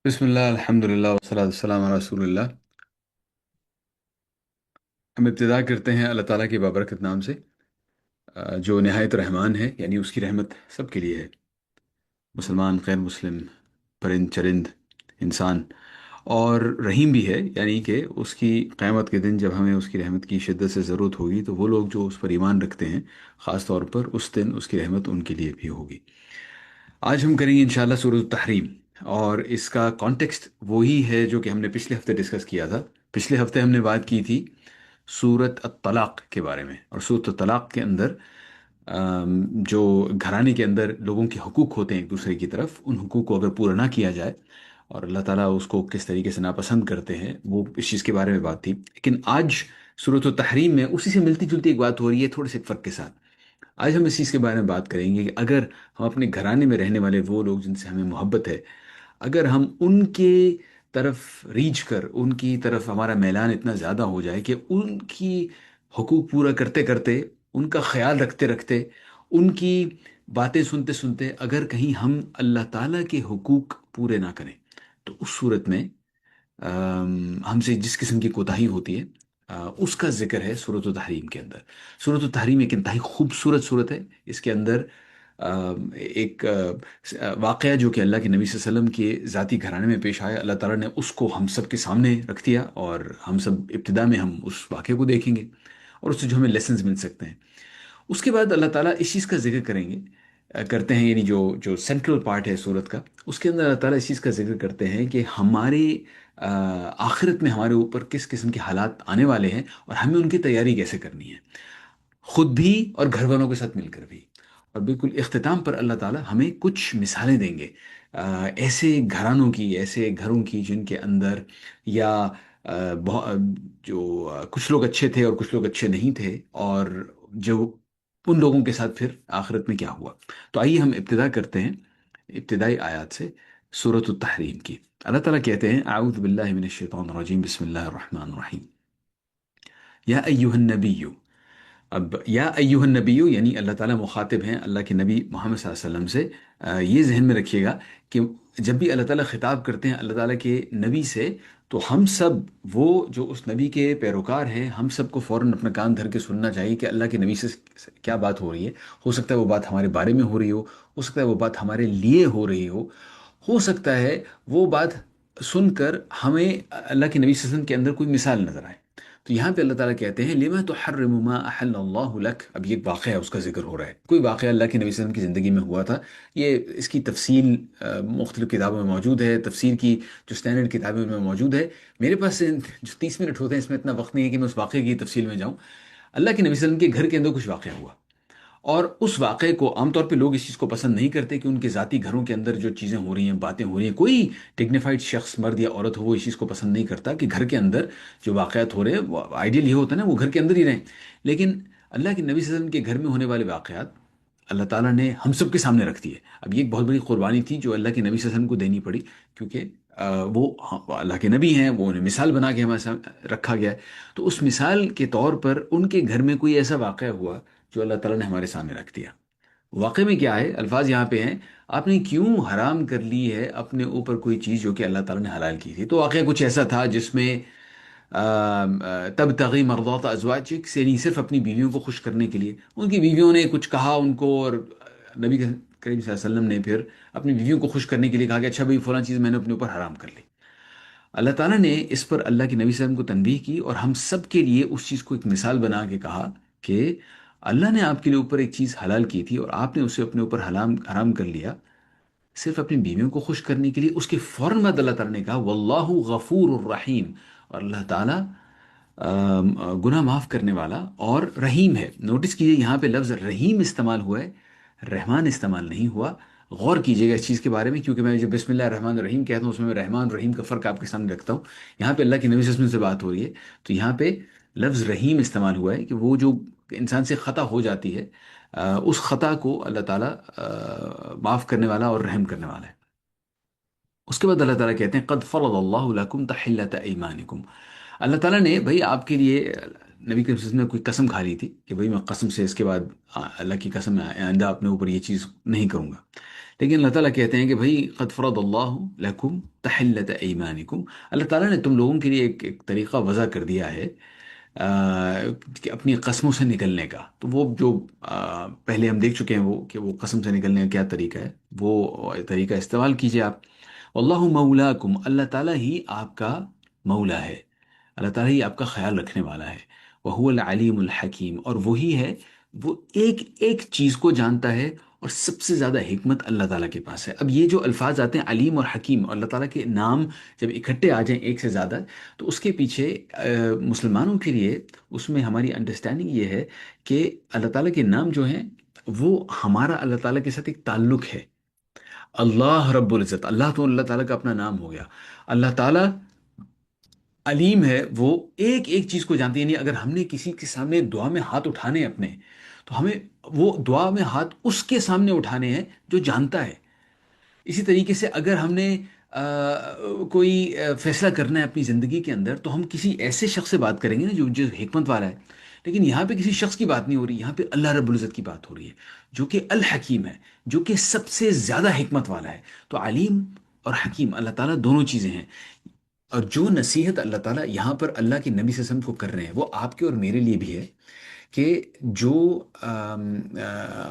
بسم اللہ الحمد للہ والصلاۃ والسلام علی رسول اللہ۔ ہم ابتدا کرتے ہیں اللہ تعالیٰ کے بابرکت نام سے، جو نہایت رحمان ہے، یعنی اس کی رحمت سب کے لیے ہے، مسلمان غیر مسلم، پرند چرند، انسان، اور رحیم بھی ہے، یعنی کہ اس کی قیامت کے دن جب ہمیں اس کی رحمت کی شدت سے ضرورت ہوگی تو وہ لوگ جو اس پر ایمان رکھتے ہیں، خاص طور پر اس دن اس کی رحمت ان کے لیے بھی ہوگی۔ آج ہم کریں گے انشاءاللہ سورۃ التحریم، اور اس کا کانٹیکسٹ وہی ہے جو کہ ہم نے پچھلے ہفتے ڈسکس کیا تھا۔ پچھلے ہفتے ہم نے بات کی تھی سورۃ الطلاق کے بارے میں، اور سورۃ الطلاق کے اندر جو گھرانے کے اندر لوگوں کے حقوق ہوتے ہیں ایک دوسرے کی طرف، ان حقوق کو اگر پورا نہ کیا جائے اور اللہ تعالیٰ اس کو کس طریقے سے ناپسند کرتے ہیں، وہ اس چیز کے بارے میں بات تھی۔ لیکن آج سورۃ التحریم میں اسی سے ملتی جلتی ایک بات ہو رہی ہے، تھوڑے سے فرق کے ساتھ۔ آج ہم اس چیز کے بارے میں بات کریں گے کہ اگر ہم اپنے گھرانے میں رہنے والے وہ لوگ جن سے ہمیں محبت ہے، اگر ہم ان کے طرف ریچ کر ان کی طرف ہمارا میلان اتنا زیادہ ہو جائے کہ ان کی حقوق پورا کرتے کرتے، ان کا خیال رکھتے رکھتے، ان کی باتیں سنتے سنتے اگر کہیں ہم اللہ تعالیٰ کے حقوق پورے نہ کریں، تو اس صورت میں ہم سے جس قسم کی کوتاہی ہوتی ہے، اس کا ذکر ہے سورۃ التحریم کے اندر۔ سورۃ التحریم ایک انتہائی خوبصورت صورت ہے۔ اس کے اندر ایک واقعہ جو کہ اللہ کے نبی صلی اللہ علیہ وسلم کے ذاتی گھرانے میں پیش آیا، اللہ تعالیٰ نے اس کو ہم سب کے سامنے رکھ دیا، اور ہم سب ابتدا میں ہم اس واقعے کو دیکھیں گے اور اس سے جو ہمیں لیسنز مل سکتے ہیں۔ اس کے بعد اللہ تعالیٰ اس چیز کا ذکر کریں گے، کرتے ہیں، یعنی جو جو سینٹرل پارٹ ہے سورت کا، اس کے اندر اللہ تعالیٰ اس چیز کا ذکر کرتے ہیں کہ ہمارے آخرت میں ہمارے اوپر کس قسم کے حالات آنے والے ہیں، اور ہمیں ان کی تیاری کیسے کرنی ہے، خود بھی اور گھر والوں کے ساتھ مل کر بھی۔ اور بالکل اختتام پر اللہ تعالیٰ ہمیں کچھ مثالیں دیں گے، ایسے گھرانوں کی، ایسے گھروں کی جن کے اندر یا جو کچھ لوگ اچھے تھے اور کچھ لوگ اچھے نہیں تھے، اور جو ان لوگوں کے ساتھ پھر آخرت میں کیا ہوا۔ تو آئیے ہم ابتدا کرتے ہیں ابتدائی آیات سے سورۃ التحریم کی۔ اللہ تعالیٰ کہتے ہیں اعوذ باللہ من الشیطان الرجیم، بسم اللہ الرحمن الرحیم۔ یا ایہا النبی، اب یا ایہا النبی یعنی اللہ تعالیٰ مخاطب ہیں اللہ کے نبی محمد صلی اللہ علیہ وسلم سے۔ یہ ذہن میں رکھیے گا کہ جب بھی اللہ تعالیٰ خطاب کرتے ہیں اللہ تعالیٰ کے نبی سے، تو ہم سب، وہ جو اس نبی کے پیروکار ہیں، ہم سب کو فوراً اپنا کان دھر کے سننا چاہیے کہ اللہ کے نبی سے کیا بات ہو رہی ہے۔ ہو سکتا ہے وہ بات ہمارے بارے میں ہو رہی ہو سکتا ہے وہ بات ہمارے لیے ہو رہی ہو سکتا ہے وہ بات سن کر ہمیں اللہ کے نبی صلی اللہ علیہ وسلم کے اندر کوئی مثال نظر آئے۔ تو یہاں پہ اللہ تعالیٰ کہتے ہیں لما تحرم ما احل اللہ لک، اب یہ ایک واقعہ ہے، اس کا ذکر ہو رہا ہے، کوئی واقعہ اللہ کے نبی صلی اللہ علیہ وسلم کی زندگی میں ہوا تھا۔ یہ اس کی تفصیل مختلف کتابوں میں موجود ہے، تفسیر کی جو اسٹینڈرڈ کتابیں ان میں موجود ہے۔ میرے پاس جو 30 منٹ ہوتے ہیں اس میں اتنا وقت نہیں ہے کہ میں اس واقعے کی تفصیل میں جاؤں۔ اللہ کے نبی صلی اللہ علیہ وسلم کے گھر کے اندر کچھ واقعہ ہوا، اور اس واقعے کو عام طور پہ لوگ اس چیز کو پسند نہیں کرتے کہ ان کے ذاتی گھروں کے اندر جو چیزیں ہو رہی ہیں، باتیں ہو رہی ہیں، کوئی ڈگنیفائڈ شخص، مرد یا عورت ہو، وہ اس چیز کو پسند نہیں کرتا کہ گھر کے اندر جو واقعات ہو رہے ہیں، وہ آئیڈیل یہ ہوتا ہے نا وہ گھر کے اندر ہی رہیں۔ لیکن اللہ کے نبی صلی اللہ علیہ وسلم کے گھر میں ہونے والے واقعات اللہ تعالیٰ نے ہم سب کے سامنے رکھ دیے۔ اب یہ ایک بہت بڑی قربانی تھی جو اللہ کے نبی صلی اللہ علیہ وسلم کو دینی پڑی، کیونکہ وہ اللہ کے نبی ہیں، وہ انہیں مثال بنا کے ہمارے سامنے رکھا گیا ہے۔ تو اس مثال کے طور پر ان کے گھر میں کوئی ایسا واقعہ ہوا جو اللہ تعالیٰ نے ہمارے سامنے رکھ دیا۔ واقعے میں کیا ہے، الفاظ یہاں پہ ہیں، آپ نے کیوں حرام کر لی ہے اپنے اوپر کوئی چیز جو کہ اللہ تعالیٰ نے حلال کی تھی۔ تو واقعہ کچھ ایسا تھا جس میں تب تغی مرضات ازواجک سے، نہیں صرف اپنی بیویوں کو خوش کرنے کے لیے، ان کی بیویوں نے کچھ کہا ان کو، اور نبی کریم صلی اللہ علیہ وسلم نے پھر اپنی بیویوں کو خوش کرنے کے لیے کہا کہ اچھا بھائی فلاں چیز میں نے اپنے اوپر حرام کر لی۔ اللہ تعالیٰ نے اس پر اللہ کے نبی صلی اللہ علیہ وسلم کو تنبیہ کی، اور ہم سب کے لیے اس چیز کو ایک مثال بنا کے کہا کہ اللہ نے آپ کے لیے اوپر ایک چیز حلال کی تھی اور آپ نے اسے اپنے اوپر حرام کر لیا، صرف اپنی بیویوں کو خوش کرنے کے لیے۔ اس کے فوراً بعد اللہ تعالیٰ نے کہا واللہ غفور الرحیم، اور اللہ تعالیٰ گناہ معاف کرنے والا اور رحیم ہے۔ نوٹس کیجئے یہاں پہ لفظ رحیم استعمال ہوا ہے، رحمان استعمال نہیں ہوا۔ غور کیجئے گا اس چیز کے بارے میں، کیونکہ میں جب بسم اللہ الرحمن الرحیم کہتا ہوں اس میں میں رحمان اور رحیم کا فرق آپ کے سامنے رکھتا ہوں۔ یہاں پہ اللہ کے نبی صلی اللہ علیہ وسلم سے بات ہو رہی ہے، تو یہاں پہ لفظ رحیم استعمال ہوا ہے کہ وہ جو انسان سے خطا ہو جاتی ہے، اس خطا کو اللہ تعالیٰ معاف کرنے والا اور رحم کرنے والا ہے۔ اس کے بعد اللہ تعالیٰ کہتے ہیں قد فرض اللہ لکم تحلۃ ایمانکم، اللہ تعالیٰ نے بھائی آپ کے لیے، نبی کے وسلم نے کوئی قسم کھا لی تھی کہ بھائی میں قسم سے اس کے بعد اللہ کی قسم میں آئندہ اپنے اوپر یہ چیز نہیں کروں گا، لیکن اللہ تعالیٰ کہتے ہیں کہ بھائی قد فرض اللہ لکم تحلت ایمانکم، اللہ تعالیٰ نے تم لوگوں کے لیے ایک طریقہ وضع کر دیا ہے کہ اپنی قسموں سے نکلنے کا. تو وہ جو پہلے ہم دیکھ چکے ہیں وہ کہ وہ قسم سے نکلنے کا کیا طریقہ ہے، وہ طریقہ استعمال کیجئے آپ. واللہ مولاکم، اللہ تعالیٰ ہی آپ کا مولا ہے، اللہ تعالیٰ ہی آپ کا خیال رکھنے والا ہے. وہو العلیم الحکیم، اور وہی ہے، وہ ایک ایک چیز کو جانتا ہے، اور سب سے زیادہ حکمت اللہ تعالیٰ کے پاس ہے. اب یہ جو الفاظ آتے ہیں علیم اور حکیم، اور اللہ تعالیٰ کے نام جب اکٹھے آ جائیں ایک سے زیادہ، تو اس کے پیچھے مسلمانوں کے لیے اس میں ہماری انڈرسٹینڈنگ یہ ہے کہ اللہ تعالیٰ کے نام جو ہیں وہ ہمارا اللہ تعالیٰ کے ساتھ ایک تعلق ہے. اللہ رب العزت، اللہ تو اللہ تعالیٰ کا اپنا نام ہو گیا. اللہ تعالیٰ علیم ہے، وہ ایک ایک چیز کو جانتی ہے. یعنی اگر ہم نے کسی کے سامنے دعا میں ہاتھ اٹھانے اپنے، تو ہمیں وہ دعا میں ہاتھ اس کے سامنے اٹھانے ہیں جو جانتا ہے. اسی طریقے سے اگر ہم نے کوئی فیصلہ کرنا ہے اپنی زندگی کے اندر، تو ہم کسی ایسے شخص سے بات کریں گے نا جو حکمت والا ہے. لیکن یہاں پہ کسی شخص کی بات نہیں ہو رہی، یہاں پہ اللہ رب العزت کی بات ہو رہی ہے، جو کہ الحکیم ہے، جو کہ سب سے زیادہ حکمت والا ہے. تو علیم اور حکیم اللہ تعالیٰ دونوں چیزیں ہیں. اور جو نصیحت اللہ تعالیٰ یہاں پر اللہ کے نبی صلی اللہ علیہ وسلم کو کر رہے ہیں، وہ آپ کے اور میرے لیے بھی ہے کہ جو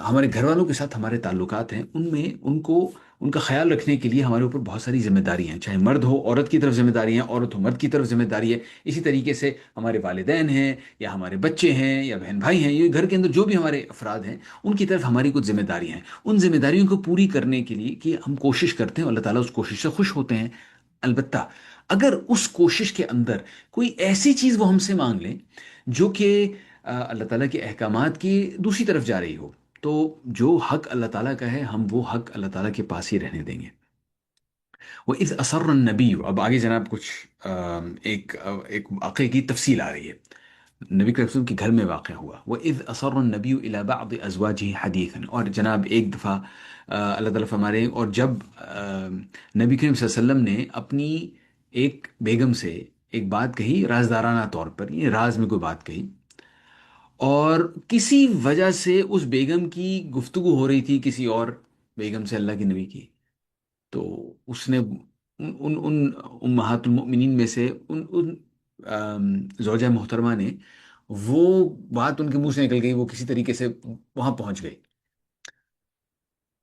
ہمارے گھر والوں کے ساتھ ہمارے تعلقات ہیں، ان میں ان کا خیال رکھنے کے لیے ہمارے اوپر بہت ساری ذمہ داری ہیں. چاہے مرد ہو عورت کی طرف ذمہ داری ہیں، عورت ہو مرد کی طرف ذمہ داری ہے. اسی طریقے سے ہمارے والدین ہیں، یا ہمارے بچے ہیں، یا بہن بھائی ہیں، یہ گھر کے اندر جو بھی ہمارے افراد ہیں، ان کی طرف ہماری کچھ ذمہ داری ہیں. ان ذمہ داریوں کو پوری کرنے کے لیے کہ ہم کوشش کرتے ہیں، اور اللہ تعالیٰ اس کوشش سے خوش ہوتے ہیں. البتہ اگر اس کوشش کے اندر کوئی ایسی چیز وہ ہم سے مانگ لیں جو کہ اللہ تعالیٰ کے احکامات کی دوسری طرف جا رہی ہو، تو جو حق اللہ تعالیٰ کا ہے ہم وہ حق اللہ تعالیٰ کے پاس ہی رہنے دیں گے. وہ اذ اسر النبی، اب آگے جناب کچھ ایک واقعے کی تفصیل آ رہی ہے. نبی کریم صلی اللہ علیہ وسلم کے گھر میں واقع ہوا. وَإِذْ أَصَرَّ النَّبِيُّ إِلَى بَعْضِ أَزْوَاجِهِ حَدِيثًا، اور جناب ایک دفعہ اللہ تعالیٰ فرما رہے ہیں، اور جب نبی کریم صلی اللہ علیہ وسلم نے اپنی ایک بیگم سے ایک بات کہی رازدارانہ طور پر، یہ راز میں کوئی بات کہی، اور کسی وجہ سے اس بیگم کی گفتگو ہو رہی تھی کسی اور بیگم سے اللہ کے نبی کی، تو اس نے ان امہات المؤمنین میں سے ان زوجہ محترمہ نے وہ بات ان کے منہ سے نکل گئی، وہ کسی طریقے سے وہاں پہنچ گئی.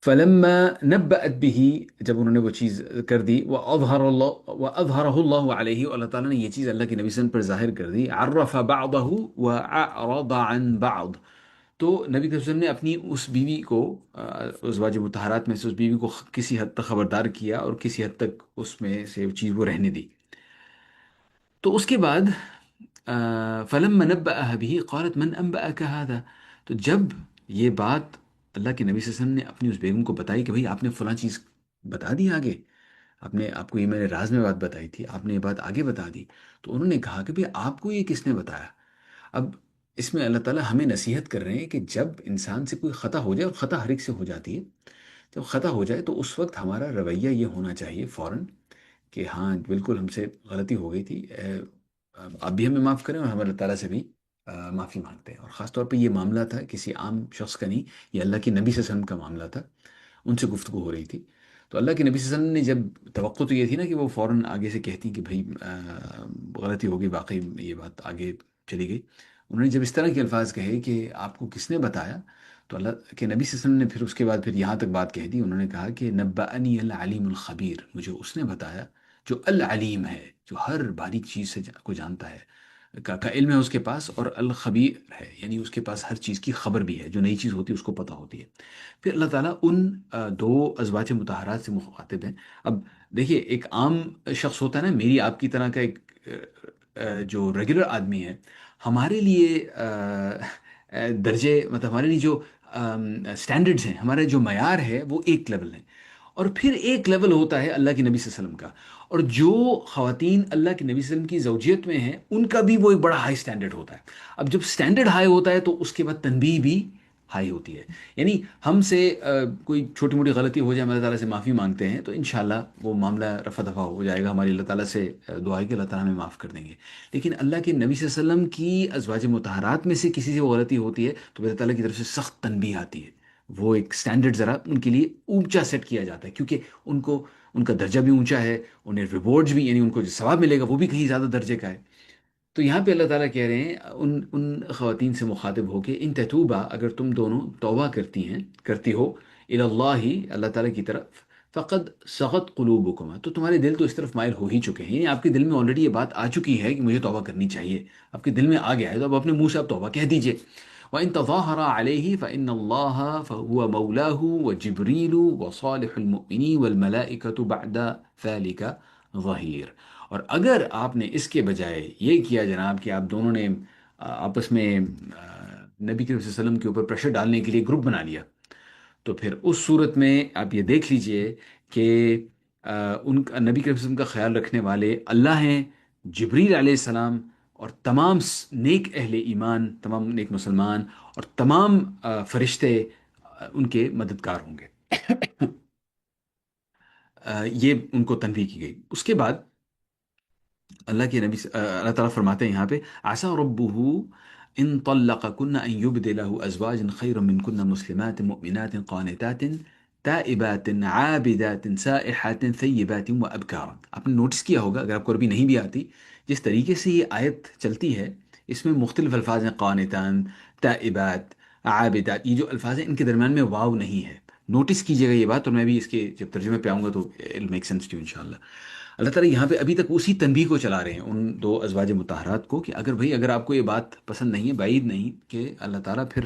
فلما نبأت به، جب انہوں نے وہ چیز کر دی، وأظهره الله عليه، اور اللہ تعالیٰ نے یہ چیز اللہ کے نبی صلی اللہ علیہ وسلم پر ظاہر کر دی. عرف بعضه وأعرض عن بعض، تو نبی صلی اللہ علیہ وسلم نے اپنی اس بیوی کو ازواج مطہرات میں سے اس بیوی کو کسی حد تک خبردار کیا، اور کسی حد تک اس میں سے چیز وہ رہنے دی. تو اس کے بعد فلما نبأها به قالت من أنبأك هذا، تو جب یہ بات اللہ کے نبی صلی اللہ علیہ وسلم نے اپنی اس بیگم کو بتائی کہ بھئی آپ نے فلاں چیز بتا دی آگے، آپ کو یہ میں نے راز میں بات بتائی تھی، آپ نے یہ بات آگے بتا دی، تو انہوں نے کہا کہ بھئی آپ کو یہ کس نے بتایا. اب اس میں اللہ تعالیٰ ہمیں نصیحت کر رہے ہیں کہ جب انسان سے کوئی خطا ہو جائے، اور خطا ہر ایک سے ہو جاتی ہے، جب خطا ہو جائے تو اس وقت ہمارا رویہ یہ ہونا چاہیے فوراً کہ ہاں بالکل ہم سے غلطی ہو گئی تھی، آپ بھی ہمیں معاف کریں، اور ہم اللہ تعالیٰ سے بھی معافی مانگتے ہیں. اور خاص طور پہ یہ معاملہ تھا کسی عام شخص کا نہیں، یہ اللہ کے نبی صلی اللہ علیہ وسلم کا معاملہ تھا، ان سے گفتگو ہو رہی تھی. تو اللہ کے نبی صلی اللہ علیہ وسلم نے جب توقع تو یہ تھی نا کہ وہ فوراً آگے سے کہتی کہ بھائی غلطی ہو گئی، واقعی یہ بات آگے چلی گئی. انہوں نے جب اس طرح کے الفاظ کہے کہ آپ کو کس نے بتایا، تو اللہ کے نبی صلی اللہ علیہ وسلم نے پھر اس کے بعد پھر یہاں تک بات کہہ دی. انہوں نے کہا کہ نبأنی العلیم الخبیر، مجھے اس نے بتایا جو العلیم ہے، جو ہر باریک چیز سے کو جانتا ہے، کا علم ہے اس کے پاس، اور الخبیر ہے، یعنی اس کے پاس ہر چیز کی خبر بھی ہے، جو نئی چیز ہوتی ہے اس کو پتہ ہوتی ہے. پھر اللہ تعالیٰ ان دو ازواج مطہرات سے مخاطب ہیں. اب دیکھیے ایک عام شخص ہوتا ہے نا، میری آپ کی طرح کا ایک جو ریگولر آدمی ہے، ہمارے لیے درجے مطلب ہمارے لیے جو سٹینڈرڈز ہیں، ہمارے جو معیار ہے وہ ایک لیول ہے، اور پھر ایک لیول ہوتا ہے اللہ کے نبی صلی اللہ علیہ وسلم کا. اور جو خواتین اللہ کے نبی صلی اللہ علیہ وسلم کی زوجیت میں ہیں ان کا بھی وہ ایک بڑا ہائی سٹینڈرڈ ہوتا ہے. اب جب سٹینڈرڈ ہائی ہوتا ہے تو اس کے بعد تنبیہ بھی ہائی ہوتی ہے. یعنی ہم سے کوئی چھوٹی موٹی غلطی ہو جائے، ہم اللہ تعالیٰ سے معافی مانگتے ہیں، تو انشاءاللہ وہ معاملہ رفع دفع ہو جائے گا. ہماری اللہ تعالیٰ سے دعا ہے کہ اللہ تعالیٰ ہمیں معاف کر دیں گے. لیکن اللہ کے نبی صلی اللہ علیہ وسلم کی ازواج مطہرات میں سے کسی سے وہ غلطی ہوتی ہے تو اللہ تعالیٰ کی طرف سے سخت تنبیہ آتی ہے، وہ ایک سٹینڈرڈ ذرا ان کے لیے اونچا سیٹ کیا جاتا ہے، کیونکہ ان کو ان کا درجہ بھی اونچا ہے، انہیں ریوارڈز بھی، یعنی ان کو جو ثواب ملے گا وہ بھی کہیں زیادہ درجے کا ہے۔ تو یہاں پہ اللہ تعالیٰ کہہ رہے ہیں ان خواتین سے مخاطب ہو کے، ان تتوبہ، اگر تم دونوں توبہ کرتی ہو، اللہ، اللہ تعالیٰ کی طرف، فقد سغت قلوبکما، تو تمہارے دل تو اس طرف مائل ہو ہی چکے ہیں، یعنی آپ کے دل میں آلریڈی یہ بات آ چکی ہے کہ مجھے توبہ کرنی چاہیے، آپ کے دل میں آ گیا ہے، تو اب اپنے منہ سے آپ توبہ کہہ دیجئے۔ وَإِن تظاهر عَلَيْهِ فَإِنَّ اللَّهَ فَهُوَ مَوْلَاهُ وَجِبْرِيلُ وَصَالِحُ الْمُؤْمِنِينَ وَالْمَلَائِكَةُ بَعْدَ ذَلِكَ ظَهِيرٌ۔ اور اگر آپ نے اس کے بجائے یہ کیا جناب کہ آپ دونوں نے آپس میں نبی کریم صلی اللہ علیہ وسلم کے اوپر پریشر ڈالنے کے لیے گروپ بنا لیا، تو پھر اس صورت میں آپ یہ دیکھ لیجئے کہ ان کا، نبی کریم صلی اللہ علیہ وسلم کا خیال رکھنے والے اللہ ہیں، جبریل علیہ السلام، اور تمام نیک اہل ایمان، تمام نیک مسلمان، اور تمام فرشتے ان کے مددگار ہوں گے۔ یہ ان کو تنبیہ کی گئی۔ اس کے بعد اللہ کے نبی اللہ تعالیٰ فرماتے ہیں یہاں پہ، عسى ربه ان طلقكن ان يبدله ازواجا خيرا منكن مسلمات مؤمنات قانتات تائبات عابدات سائحات ثیبات وابکارا۔ آپ نے نوٹس کیا ہوگا، اگر آپ کو عربی نہیں بھی آتی، جس طریقے سے یہ آیت چلتی ہے، اس میں مختلف الفاظ ہیں، قانتان، تائبات، عابدات، یہ جو الفاظ ہیں ان کے درمیان میں واو نہیں ہے۔ نوٹس کیجئے گا یہ بات، اور میں بھی اس کے جب ترجمے پہ آؤں گا تو اٹ میک سینس ٹو انشاءاللہ۔ اللہ تعالیٰ یہاں پہ ابھی تک اسی تنبیہ کو چلا رہے ہیں ان دو ازواج مطہرات کو، کہ اگر آپ کو یہ بات پسند نہیں ہے، بعید نہیں کہ اللہ تعالیٰ پھر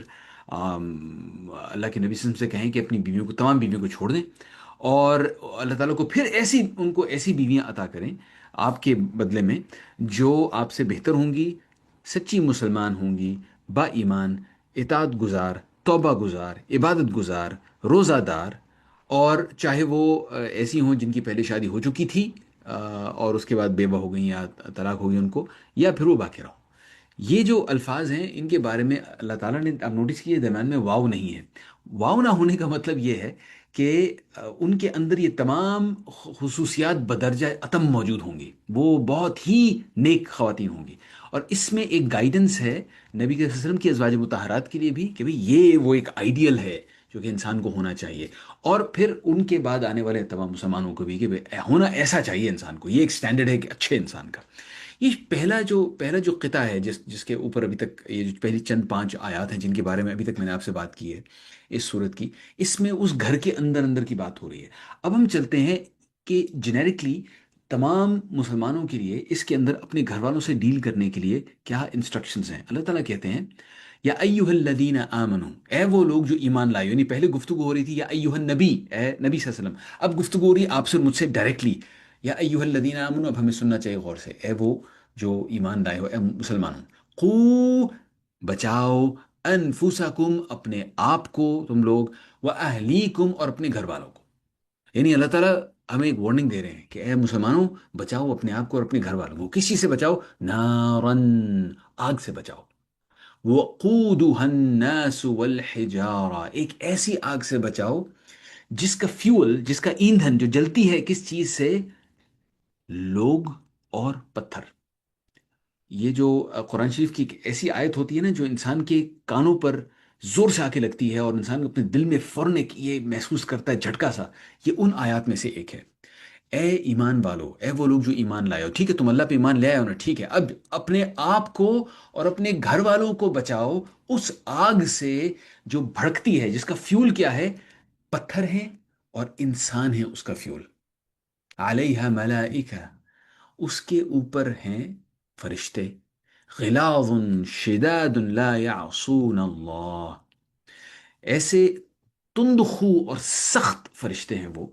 اللہ کے نبی صلی اللہ علیہ وسلم سے کہیں کہ اپنی بیویوں کو، تمام بیویوں کو چھوڑ دیں، اور اللہ تعالیٰ کو پھر ان کو ایسی بیویاں عطا کریں آپ کے بدلے میں، جو آپ سے بہتر ہوں گی، سچی مسلمان ہوں گی، با ایمان، اطاعت گزار، توبہ گزار، عبادت گزار، روزہ دار، اور چاہے وہ ایسی ہوں جن کی پہلے شادی ہو چکی تھی اور اس کے بعد بیوہ ہو گئیں یا طلاق ہو گئی ان کو، یا پھر وہ باقی رہو۔ یہ جو الفاظ ہیں ان کے بارے میں اللہ تعالیٰ نے، آپ نوٹس کیے، درمیان میں واو نہیں ہے۔ واو نہ ہونے کا مطلب یہ ہے کہ ان کے اندر یہ تمام خصوصیات بدرجہ اتم موجود ہوں گی، وہ بہت ہی نیک خواتین ہوں گی، اور اس میں ایک گائیڈنس ہے نبی کے وسلم کی ازواج مطہرات کے لیے بھی، کہ بھئی یہ وہ ایک آئیڈیل ہے جو کہ انسان کو ہونا چاہیے، اور پھر ان کے بعد آنے والے تمام مسلمانوں کو بھی کہ ہونا ایسا چاہیے انسان کو، یہ ایک سٹینڈرڈ ہے کہ اچھے انسان کا۔ یہ پہلا جو قطعہ ہے، جس کے اوپر ابھی تک یہ جو پہلی چند 5 آیات ہیں جن کے بارے میں ابھی تک میں نے آپ سے بات کی ہے اس صورت کی، اس میں اس گھر کے اندر اندر کی بات ہو رہی ہے۔ اب ہم چلتے ہیں کہ جنیرکلی تمام مسلمانوں کے لیے اس کے اندر اپنے گھر والوں سے ڈیل کرنے کے لیے کیا انسٹرکشنز ہیں۔ اللہ تعالیٰ کہتے ہیں، یا ایہا الذین آمنو، اے وہ لوگ جو ایمان لائے، یعنی پہلے گفتگو ہو رہی تھی یا ایہا النبی، اے نبی صلی اللہ علیہ وسلم، اب گفتگو ہو رہی ہے آپ سے، مجھ سے ڈائریکٹلی، یا ایہا الذین آمنو، اب ہمیں سننا چاہیے غور سے، اے وہ جو ایمان لائے ہو، اے مسلمانوں، قو، بچاؤ، انفسکم، اپنے آپ کو تم لوگ، و اہلیکم، اور اپنے گھر والوں کو۔ یعنی اللہ تعالیٰ ہمیں ایک وارننگ دے رہے ہیں کہ اے مسلمانوں، بچاؤ اپنے آپ کو اور اپنے گھر والوں کو۔ کسی سے بچاؤ؟ نارن، آگ سے بچاؤ، وقودها الناس والحجارہ، ایک ایسی آگ سے بچاؤ جس کا فیول، جس کا ایندھن جو جلتی ہے کس چیز سے؟ لوگ اور پتھر۔ یہ جو قرآن شریف کی ایک ایسی آیت ہوتی ہے نا جو انسان کے کانوں پر زور سے آ کے لگتی ہے، اور انسان اپنے دل میں فوراً یہ محسوس کرتا ہے جھٹکا سا، یہ ان آیات میں سے ایک ہے۔ اے ایمان والو، اے وہ لوگ جو ایمان لائے ہو، ٹھیک ہے تم اللہ پہ ایمان لے آئے ہو نا، ٹھیک ہے، اب اپنے آپ کو اور اپنے گھر والوں کو بچاؤ اس آگ سے جو بھڑکتی ہے، جس کا فیول کیا ہے؟ پتھر ہیں اور انسان ہیں اس کا فیول۔ علیہ ملائکہ، اس کے اوپر ہیں فرشتے، غلاظ شداد لا یعصون اللہ، ایسے تند خو اور سخت فرشتے ہیں وہ،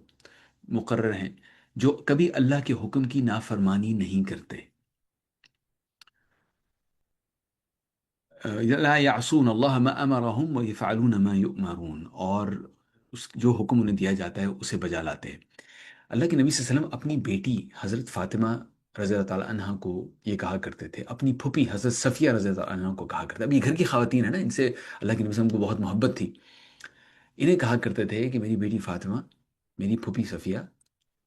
مقرر ہیں، جو کبھی اللہ کے حکم کی نافرمانی نہیں کرتے۔ لا یعصون اللہ ما امرہم ویفعلون ما یؤمرون، اور جو حکم انہیں دیا جاتا ہے اسے بجا لاتے ہیں۔ اللہ کے نبی صلی اللہ علیہ وسلم اپنی بیٹی حضرت فاطمہ رضی اللہ تعالیٰ عنہ کو یہ کہا کرتے تھے، اپنی پھوپھی حضرت صفیہ رضی اللہ عنہ کو کہا کرتے، اب یہ گھر کی خواتین ہیں نا، ان سے اللہ کے نبی صلی اللہ علیہ وسلم کو بہت محبت تھی، انہیں کہا کرتے تھے کہ میری بیٹی فاطمہ، میری پھوپھی صفیہ،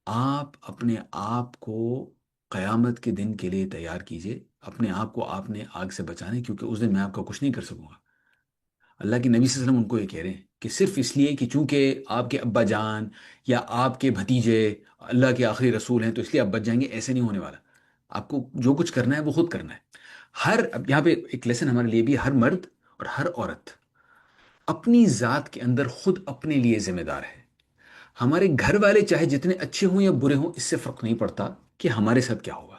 آپ اپنے آپ کو قیامت کے دن کے لیے تیار کیجئے، اپنے آپ کو آپ نے آگ سے بچانے، کیونکہ اس دن میں آپ کا کچھ نہیں کر سکوں گا۔ اللہ کے نبی صلی اللہ علیہ وسلم ان کو یہ کہہ رہے ہیں کہ صرف اس لیے کہ چونکہ آپ کے ابا جان یا آپ کے بھتیجے اللہ کے آخری رسول ہیں تو اس لیے آپ بچ جائیں گے، ایسے نہیں ہونے والا۔ آپ کو جو کچھ کرنا ہے وہ خود کرنا ہے۔ اب یہاں پہ ایک لیسن ہمارے لیے بھی ہے، ہر مرد اور ہر عورت اپنی ذات کے اندر خود اپنے لیے ذمہ دار ہے۔ ہمارے گھر والے چاہے جتنے اچھے ہوں یا برے ہوں، اس سے فرق نہیں پڑتا کہ ہمارے ساتھ کیا ہوگا۔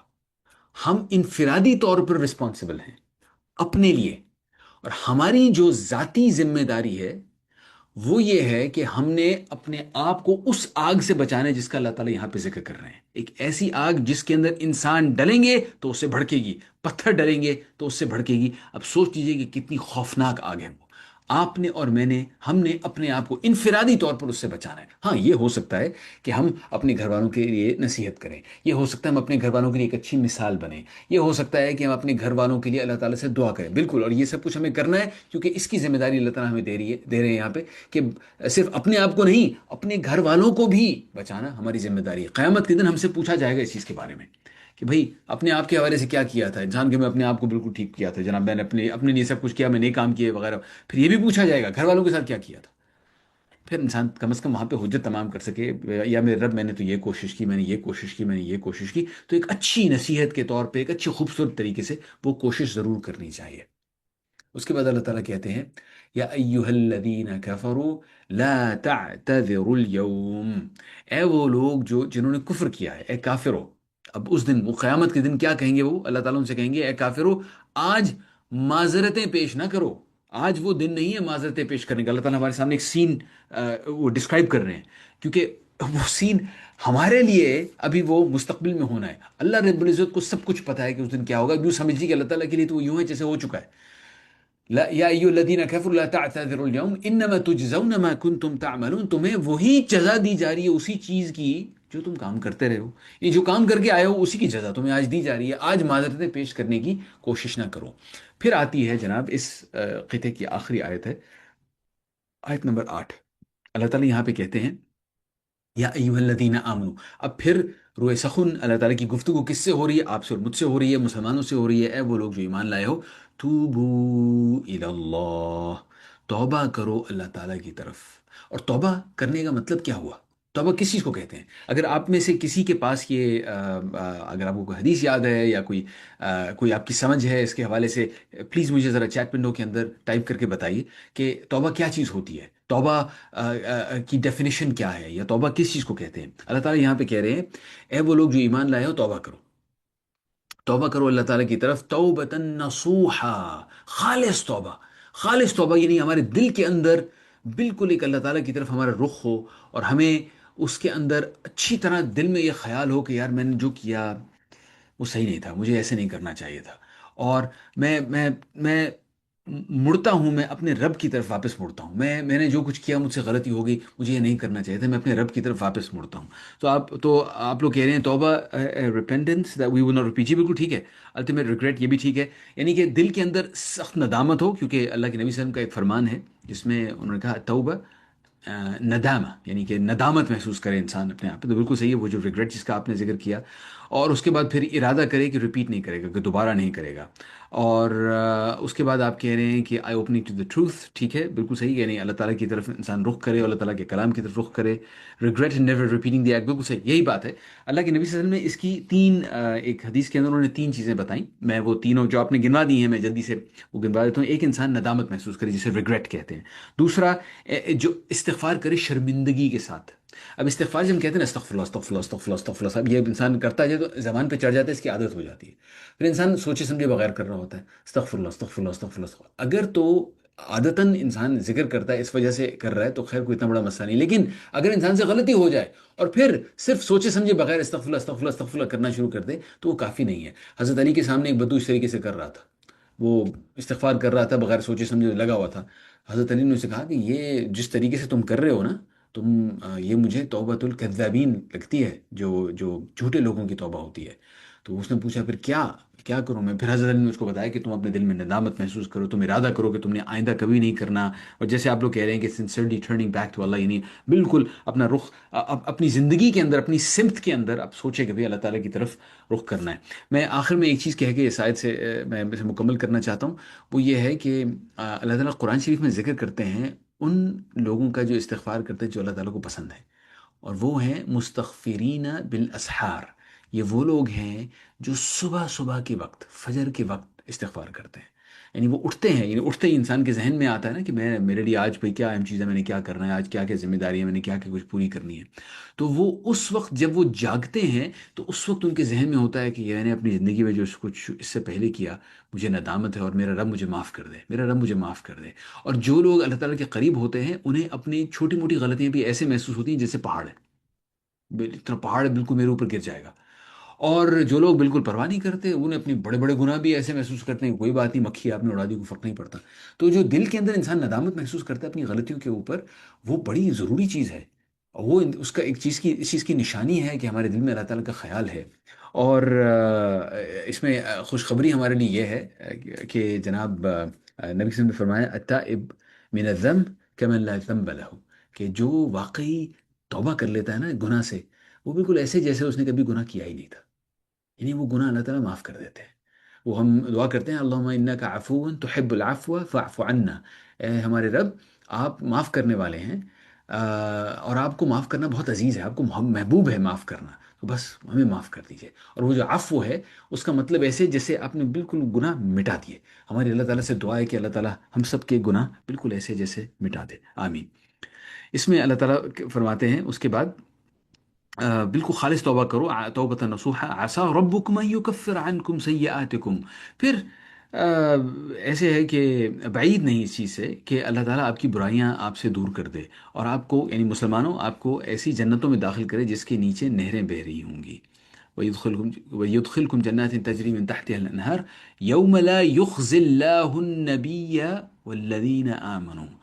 ہم انفرادی طور پر رسپانسبل ہیں اپنے لیے، اور ہماری جو ذاتی ذمہ داری ہے وہ یہ ہے کہ ہم نے اپنے آپ کو اس آگ سے بچانا ہے جس کا اللہ تعالیٰ یہاں پہ ذکر کر رہے ہیں۔ ایک ایسی آگ جس کے اندر انسان ڈلیں گے تو اس سے بھڑکے گی، پتھر ڈلیں گے تو اس سے بھڑکے گی۔ اب سوچ لیجئے کہ کتنی خوفناک آگ ہے وہ۔ آپ نے اور میں نے، ہم نے اپنے آپ کو انفرادی طور پر اس سے بچانا ہے۔ ہاں، یہ ہو سکتا ہے کہ ہم اپنے گھر والوں کے لیے نصیحت کریں، یہ ہو سکتا ہے ہم اپنے گھر والوں کے لیے ایک اچھی مثال بنیں، یہ ہو سکتا ہے کہ ہم اپنے گھر والوں کے لیے اللہ تعالیٰ سے دعا کریں، بالکل، اور یہ سب کچھ ہمیں کرنا ہے کیونکہ اس کی ذمہ داری اللہ تعالیٰ ہمیں دے رہے ہیں یہاں پہ، کہ صرف اپنے آپ کو نہیں، اپنے گھر والوں کو بھی بچانا ہماری ذمہ داری ہے۔ قیامت کے دن ہم سے پوچھا جائے گا اس چیز کے بارے میں کہ بھائی اپنے آپ کے حوالے سے کیا کیا تھا، جان کے میں اپنے آپ کو بالکل ٹھیک کیا تھا جناب، میں نے اپنے لیے سب کچھ کیا، میں نے کام کیے وغیرہ۔ پھر یہ بھی پوچھا جائے گا گھر والوں کے ساتھ کیا کیا تھا۔ پھر انسان کم از کم وہاں پہ حجت تمام کر سکے، یا میرے رب میں نے تو یہ کوشش کی، میں نے یہ کوشش کی، میں نے یہ کوشش کی، تو ایک اچھی نصیحت کے طور پہ ایک اچھی خوبصورت طریقے سے وہ کوشش ضرور کرنی چاہیے۔ اس کے بعد اللہ تعالیٰ کہتے ہیں یا ایہا الذین کفروا لا تعتذروا اليوم، اے وہ لوگ جنہوں نے کفر کیا ہے، اے کافرو۔ اب اس دن، وہ قیامت کے دن کیا کہیں گے؟ وہ اللہ تعالیٰ ان سے کہیں گے اے کافرو، آج معذرتیں پیش نہ کرو، آج وہ دن نہیں ہے معذرتیں پیش کرنے کا۔ اللہ تعالیٰ ہمارے سامنے ایک سین وہ ڈسکرائب کر رہے ہیں، کیونکہ وہ سین ہمارے لیے ابھی وہ مستقبل میں ہونا ہے۔ اللہ رب العزت کو سب کچھ پتا ہے کہ اس دن کیا ہوگا۔ یوں سمجھیے کہ اللہ تعالیٰ کے لیے تو وہ یوں ہے جیسے ہو چکا ہے۔ لا یا ایھا الذین کفروا لا تعتذروا اليوم انما تجزون ما کنتم تعملون، تمہیں وہی جزا دی جا رہی ہے اسی چیز کی جو تم کام کرتے رہے ہو، یہ جو کام کر کے آئے ہو اسی کی جزا تمہیں آج دی جا رہی ہے۔ آج معذرتیں پیش کرنے کی کوشش نہ کرو۔ پھر آتی ہے جناب اس خطے کی آخری آیت ہے، آیت نمبر 8۔ اللہ تعالیٰ یہاں پہ کہتے ہیں یا ایھا الذین آمنو۔ اب پھر روئے سخن اللہ تعالیٰ کی گفتگو کس سے ہو رہی ہے؟ آپ سے اور مجھ سے ہو رہی ہے، مسلمانوں سے ہو رہی ہے۔ اے وہ لوگ جو ایمان لائے ہو، توبو الی اللہ، توبہ کرو اللہ تعالیٰ کی طرف۔ اور توبہ کرنے کا مطلب کیا ہوا؟ توبہ کس چیز کو کہتے ہیں؟ اگر آپ میں سے کسی کے پاس یہ اگر آپ کو کوئی حدیث یاد ہے یا کوئی آپ کی سمجھ ہے اس کے حوالے سے، پلیز مجھے ذرا چیٹ ونڈو کے اندر ٹائپ کر کے بتائیے کہ توبہ کیا چیز ہوتی ہے، توبہ کی ڈیفینیشن کیا ہے، یا توبہ کس چیز کو کہتے ہیں۔ اللہ تعالیٰ یہاں پہ کہہ رہے ہیں اے وہ لوگ جو ایمان لائے ہو، توبہ کرو، توبہ کرو اللہ تعالیٰ کی طرف، توبۃ نصوحا، خالص توبہ۔ خالص توبہ یعنی ہمارے دل کے اندر بالکل ایک اللہ تعالیٰ کی طرف ہمارا رخ ہو، اور ہمیں اس کے اندر اچھی طرح دل میں یہ خیال ہو کہ یار میں نے جو کیا وہ صحیح نہیں تھا، مجھے ایسے نہیں کرنا چاہیے تھا، اور میں مڑتا ہوں، میں اپنے رب کی طرف واپس مڑتا ہوں، میں نے جو کچھ کیا مجھ سے غلطی ہو گئی، مجھے یہ نہیں کرنا چاہیے تھا، میں اپنے رب کی طرف واپس مڑتا ہوں۔ تو آپ لوگ کہہ رہے ہیں توبہ repentance that we will not repeat, جی بالکل ٹھیک ہے۔ الٹیمیٹ ریگریٹ، یہ بھی ٹھیک ہے، یعنی کہ دل کے اندر سخت ندامت ہو، کیونکہ اللہ کے نبی صلی اللہ علیہ وسلم کا ایک فرمان ہے جس میں انہوں نے کہا توبہ ندامہ، یعنی کہ ندامت محسوس کرے انسان اپنے آپ پہ، تو بالکل صحیح ہے وہ جو ریگریٹ جس کا آپ نے ذکر کیا، اور اس کے بعد پھر ارادہ کرے کہ ریپیٹ نہیں کرے گا، کہ دوبارہ نہیں کرے گا۔ اور اس کے بعد آپ کہہ رہے ہیں کہ eye opening to the truth, ٹھیک ہے بالکل صحیح، یعنی اللہ تعالیٰ کی طرف انسان رخ کرے اور اللہ تعالیٰ کے کلام کی طرف رخ کرے، regret never repeating the act, بالکل صحیح، یہی بات ہے۔ اللہ کے نبی صلی اللہ علیہ وسلم نے اس کی ایک حدیث کے اندر انہوں نے 3 چیزیں بتائیں، میں وہ تینوں جو آپ نے گنوا دی ہیں میں جلدی سے وہ گنوا دیتا ہوں۔ ایک، انسان ندامت محسوس کرے جسے ریگریٹ کہتے ہیں۔ دوسرا، جو استغفار کرے شرمندگی کے ساتھ۔ اب استغفار جب ہم کہتے ہیں نا استغفر اللہ استغفر اللہ استغفر اللہ استغفر اللہ، صاحب یہ انسان کرتا ہے تو زبان پہ چڑھ جاتا ہے، اس کی عادت ہو جاتی ہے، پھر انسان سوچے سمجھے بغیر کر رہا ہوتا ہے استغفر اللہ استغفر اللہ استغفر اللہ۔ اگر تو عادتاً انسان ذکر کرتا ہے اس وجہ سے کر رہا ہے تو خیر کوئی اتنا بڑا مسئلہ نہیں، لیکن اگر انسان سے غلطی ہو جائے اور پھر صرف سوچے سمجھے بغیر استغفر اللہ استغفر اللہ استغفر اللہ کرنا شروع کر دے تو وہ کافی نہیں ہے۔ حضرت علی کے سامنے ایک بدو اس طریقے سے کر رہا تھا، وہ استغفار کر رہا تھا بغیر سوچے سمجھے لگا ہوا تھا۔ حضرت علی نے اسے کہا کہ یہ جس طریقے سے تم کر رہے ہو نا، یہ مجھے توبۃ الکذابین لگتی ہے، جو جھوٹے لوگوں کی توبہ ہوتی ہے۔ تو اس نے پوچھا پھر کیا کروں میں؟ پھر حضرت علی نے اس کو بتایا کہ تم اپنے دل میں ندامت محسوس کرو، تم ارادہ کرو کہ تم نے آئندہ کبھی نہیں کرنا، اور جیسے آپ لوگ کہہ رہے ہیں کہ سنسرلی ٹرننگ بیک ٹو اللہ، یعنی بالکل اپنا رخ اپنی زندگی کے اندر، اپنی سمت کے اندر آپ سوچیں کہ بھئی اللہ تعالیٰ کی طرف رخ کرنا ہے۔ میں آخر میں ایک چیز کہہ کے اس آیت سے میں اسے مکمل کرنا چاہتا ہوں، وہ یہ ہے کہ اللہ تعالیٰ قرآن شریف میں ذکر کرتے ہیں ان لوگوں کا جو استغفار کرتے ہیں جو اللہ تعالیٰ کو پسند ہے، اور وہ ہیں مستغفرین بالاسحار. یہ وہ لوگ ہیں جو صبح صبح کے وقت، فجر کے وقت استغفار کرتے ہیں. یعنی وہ اٹھتے ہیں، یعنی اٹھتے ہی انسان کے ذہن میں آتا ہے نا کہ میں، میرے لیے آج بھائی کیا اہم چیز ہے، میں نے کیا کرنا ہے، آج کیا کیا ذمہ داری ہے، میں نے کیا کیا کچھ پوری کرنی ہے. تو وہ اس وقت جب وہ جاگتے ہیں تو اس وقت ان کے ذہن میں ہوتا ہے کہ یہ میں نے اپنی زندگی میں جو کچھ اس سے پہلے کیا، مجھے ندامت ہے، اور میرا رب مجھے معاف کر دے، میرا رب مجھے معاف کر دے. اور جو لوگ اللہ تعالیٰ کے قریب ہوتے ہیں انہیں اپنی چھوٹی موٹی غلطیاں بھی ایسے محسوس ہوتی ہیں جیسے پہاڑ ہے، اتنا پہاڑ بالکل میرے اوپر گر جائے گا. اور جو لوگ بالکل پرواہ نہیں کرتے انہیں اپنے بڑے بڑے گناہ بھی ایسے محسوس کرتے ہیں کہ کوئی بات نہیں، مکھی آپ نے اڑا دی، کوئی فرق نہیں پڑتا. تو جو دل کے اندر انسان ندامت محسوس کرتا ہے اپنی غلطیوں کے اوپر، وہ بڑی ضروری چیز ہے. اور وہ اس کا ایک چیز کی، اس چیز کی نشانی ہے کہ ہمارے دل میں اللہ تعالیٰ کا خیال ہے. اور اس میں خوشخبری ہمارے لیے یہ ہے کہ جناب نبی صلی اللہ علیہ وسلم نے فرمایا التائب من الذنب کمن لا ذنب له، کہ جو واقعی توبہ کر لیتا ہے نا گناہ سے، وہ بالکل ایسے جیسے اس نے کبھی گناہ کیا ہی نہیں تھا. یعنی وہ گناہ اللہ تعالیٰ معاف کر دیتے ہیں. وہ ہم دعا کرتے ہیں اللہم انک عفو تحب العفو فاعف عنا، اے ہمارے رب آپ معاف کرنے والے ہیں، اور آپ کو معاف کرنا بہت عزیز ہے، آپ کو محبوب ہے معاف کرنا، تو بس ہمیں معاف کر دیجئے. اور وہ جو عفو ہے اس کا مطلب ایسے جیسے آپ نے بالکل گناہ مٹا دیے. ہماری اللہ تعالیٰ سے دعا ہے کہ اللہ تعالیٰ ہم سب کے گناہ بالکل ایسے جیسے مٹا دے، آمین. اس میں اللہ تعالیٰ فرماتے ہیں اس کے بعد بالکل خالص توبہ کرو، توبۃ نصوحا عسى ربکم ان یکفر عنکم سیئاتکم. پھر ایسے ہے کہ بعید نہیں اس چیز سے کہ اللہ تعالیٰ آپ کی برائیاں آپ سے دور کر دے، اور آپ کو یعنی مسلمانوں آپ کو ایسی جنتوں میں داخل کرے جس کے نیچے نہریں بہہ رہی ہوں گی. وَيُدْخِلْكُمْ جَنَّاتٍ تَجْرِي مِن تَحْتِهَا الْأَنْهَارُ يَوْمَ لَا يُخْزِي اللَّهُ النَّبِيَّ وَالَّذِينَ آمَنُوا.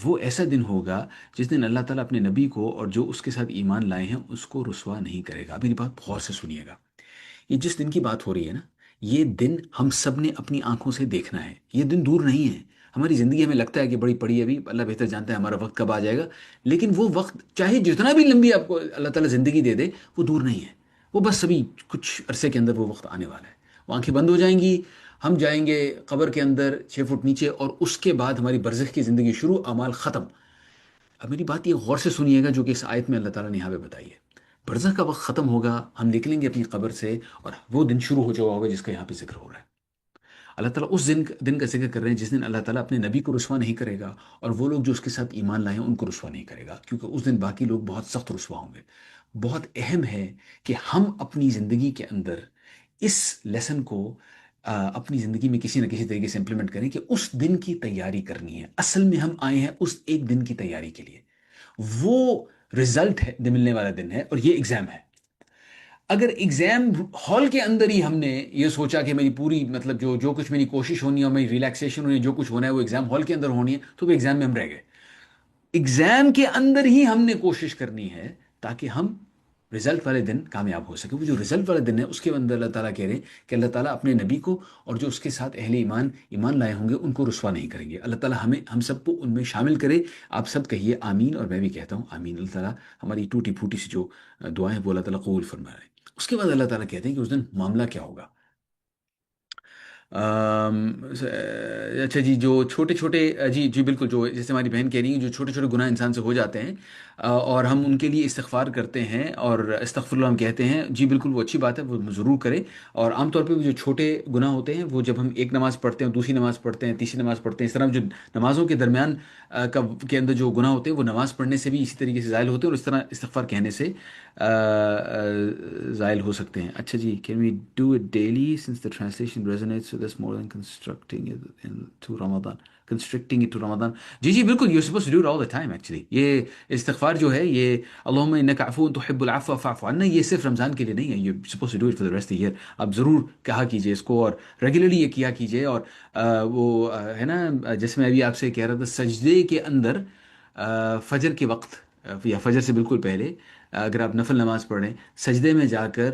وہ ایسا دن ہوگا جس دن اللہ تعالیٰ اپنے نبی کو اور جو اس کے ساتھ ایمان لائے ہیں اس کو رسوا نہیں کرے گا. میری بات غور سے سنیے گا. یہ جس دن کی بات ہو رہی ہے نا، یہ دن ہم سب نے اپنی آنکھوں سے دیکھنا ہے. یہ دن دور نہیں ہے. ہماری زندگی ہمیں لگتا ہے کہ بڑی پڑی ہے، ابھی اللہ بہتر جانتا ہے ہمارا وقت کب آ جائے گا. لیکن وہ وقت چاہے جتنا بھی لمبی آپ کو اللہ تعالیٰ زندگی دے دے، وہ دور نہیں ہے. وہ بس ابھی کچھ عرصے کے اندر وہ وقت آنے والا ہے. وہ آنکھیں بند ہو جائیں گی، ہم جائیں گے قبر کے اندر 6 فٹ نیچے، اور اس کے بعد ہماری برزخ کی زندگی شروع، اعمال ختم. اب میری بات یہ غور سے سنیے گا جو کہ اس آیت میں اللہ تعالیٰ نے یہاں پہ بتائی ہے. برزخ کا وقت ختم ہوگا، ہم نکلیں گے اپنی قبر سے، اور وہ دن شروع ہو چکا ہوگا جس کا یہاں پہ ذکر ہو رہا ہے. اللہ تعالیٰ اس دن کا ذکر کر رہے ہیں جس دن اللہ تعالیٰ اپنے نبی کو رسوا نہیں کرے گا، اور وہ لوگ جو اس کے ساتھ ایمان لائے ہیں ان کو رسوا نہیں کرے گا، کیونکہ اس دن باقی لوگ بہت سخت رسوا ہوں گے. بہت اہم ہے کہ ہم اپنی زندگی کے اندر اس لیسن کو اپنی زندگی میں کسی نہ کسی طریقے سے امپلیمنٹ کریں کہ اس دن کی تیاری کرنی ہے. اصل میں ہم آئے ہیں اس ایک دن کی تیاری کے لیے. وہ رزلٹ ہے ملنے والا دن ہے، اور یہ ایگزام ہے. اگر ایگزام ہال کے اندر ہی ہم نے یہ سوچا کہ میری پوری مطلب جو کچھ میری کوشش ہونی ہے اور میری ریلیکسیشن ہونی ہے، جو کچھ ہونا ہے وہ ایگزام ہال کے اندر ہونی ہے، تو وہ ایگزام میں ہم رہ گئے. ایگزام کے اندر ہی ہم نے کوشش کرنی ہے تاکہ ہم رزلٹ والے دن کامیاب ہو سکے. وہ جو رزلٹ والا دن ہے اس کے اندر اللہ تعالیٰ کہہ رہے ہیں کہ اللہ تعالیٰ اپنے نبی کو اور جو اس کے ساتھ اہل ایمان لائے ہوں گے ان کو رسوا نہیں کریں گے. اللہ تعالیٰ ہم سب کو ان میں شامل کرے. آپ سب کہیے آمین، اور میں بھی کہتا ہوں آمین. اللہ تعالیٰ ہماری ٹوٹی پھوٹی سی جو دعائیں وہ اللہ تعالیٰ قبول فرما رہے ہیں. اس کے بعد اللہ تعالیٰ کہتے ہیں کہ اس دن معاملہ کیا ہوگا. اچھا جی، جو چھوٹے چھوٹے جی جی بالکل، جو جیسے ہماری بہن کہہ رہی ہیں جو چھوٹے چھوٹے گناہ انسان سے ہو جاتے ہیں، اور ہم ان کے لیے استغفار کرتے ہیں اور استغفر اللہ ہم کہتے ہیں، جی بالکل وہ اچھی بات ہے، وہ ضرور کریں. اور عام طور پہ جو چھوٹے گناہ ہوتے ہیں وہ جب ہم ایک نماز پڑھتے ہیں، دوسری نماز پڑھتے ہیں، تیسری نماز پڑھتے ہیں، اس طرح جو نمازوں کے درمیان کے اندر جو گناہ ہوتے ہیں وہ نماز پڑھنے سے بھی اسی طریقے سے زائل ہوتے ہیں، اور اس طرح استغفار کہنے سے زائل ہو سکتے ہیں. اچھا جی، can we do it daily since the translation resonates with us more than constructing it to Ramadan. جی جی بالکل، you suppose to do it all the time. Actually یہ استغفار جو ہے، یہ اللہم انک عفو تحب العفو فاعف عنا، یہ صرف رمضان کے لیے نہیں ہے. You suppose to do it for the rest of the year. آپ ضرور کہا کیجیے اس کو، اور ریگولرلی یہ کیا کیجیے. اور وہ ہے نا، جیسے میں ابھی آپ سے کہہ رہا تھا، سجدے کے اندر فجر کے وقت یا فجر سے بالکل پہلے اگر آپ نفل نماز پڑھیں، سجدے میں جا کر